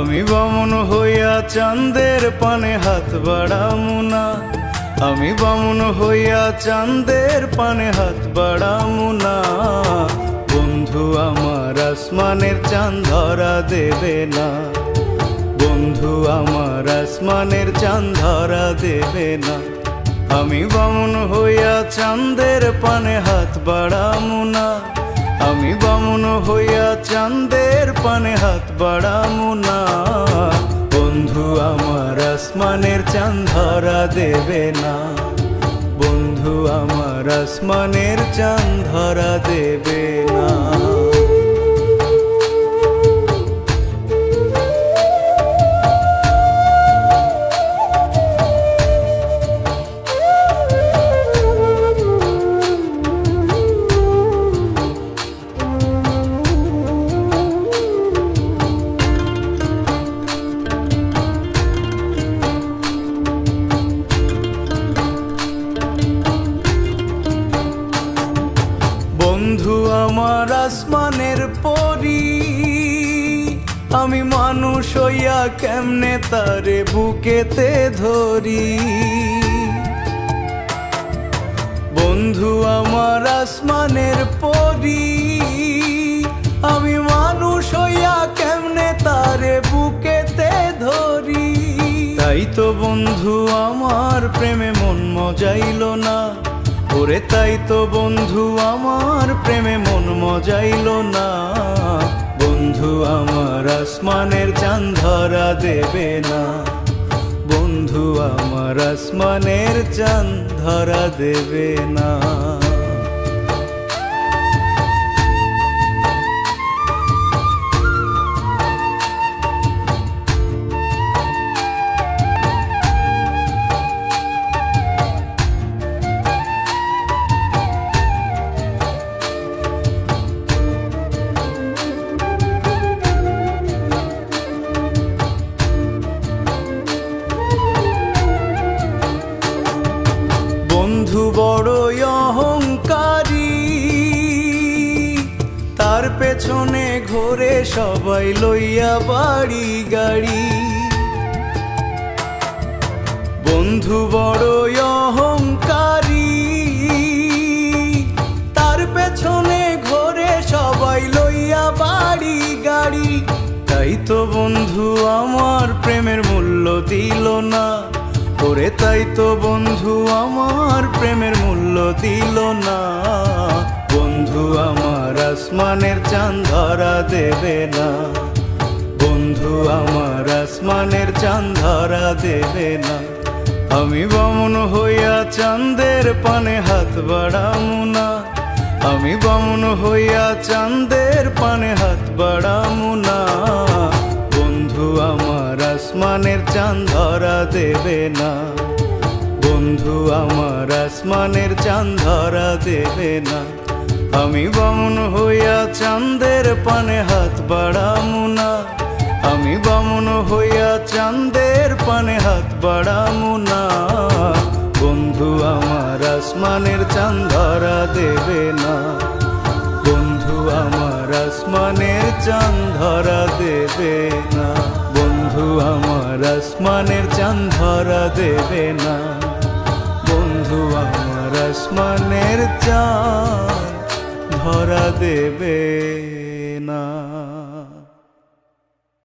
আমি বামুন হইয়া চাঁদের পানে হাত বাড়ামু না, আমি বামুন হইয়া চাঁদের পানে হাত বাড়ামু না। বন্ধু আমার আসমানের চাঁদ ধরা দেবে না, বন্ধু আমার আসমানের চাঁদ ধরা দেবে না। আমি বামুন হইয়া চাঁদের পানে হাত বাড়ামু না, আমি বামুন হইয়া চাঁদের পানে হাত বাড়ামু না। বন্ধু আমার আসমানের চাঁদ ধরা দেবে না, বন্ধু আমার আসমানের চাঁদ ধরা দেবে না। বন্ধু আমার আসমানের পরি, আমি মানুষ হইয়া কেমনে তারে বুকেতে ধরি। বন্ধু আমার আসমানের পরি, আমি মানুষ হইয়া কেমনে তারে বুকেতে ধরি। তাই তো বন্ধু আমার প্রেমে মন মজাইল না, ওরে তাই তো বন্ধু আমার প্রেমে মন মজাইল না। বন্ধু আমার আসমানের চাঁদ ধরা দেবে না, বন্ধু আমার আসমানের চাঁদ ধরা দেবে না। বন্ধু বড়ই অহংকারী, তার পেছনে ঘোরে সবাই লইয়া বাড়ি গাড়ি। বন্ধু বড়ই অহংকারী, তার পেছনে ঘোরে সবাই লইয়া বাড়ি গাড়ি। তাই তো বন্ধু আমার প্রেমের মূল্য দিল না, ওরে তাই তো বন্ধু আমার প্রেমের মূল্য দিল না। বন্ধু আমার আসমানের চাঁদ ধরা দেবে না, বন্ধু আমার আসমানের চাঁদ ধরা দেবে না। আমি বামুন হইয়া চাঁদের পানে হাত বাড়ামু না, আমি বামুন হইয়া চাঁদের পানে হাত বাড়ামু না। বন্ধু আমার আসমানের চাঁদ ধরা দেবে না, বন্ধু আমার আসমানের চাঁদ ধরা দেবে না। আমি বামুন হইয়া চাঁদের পানে হাত বাড়ামু না, আমি বামুন হইয়া চাঁদের পানে হাত বাড়ামু না। বন্ধু আমার আসমানের চাঁদ ধরা দেবে না, বন্ধু আমার আসমানের চাঁদ ধরা দেবে না, বন্ধু আমার আসমানের চাঁদ ধরা দেবে না, বন্ধু আমার আসমানের চাঁদ ধরা দেবে না।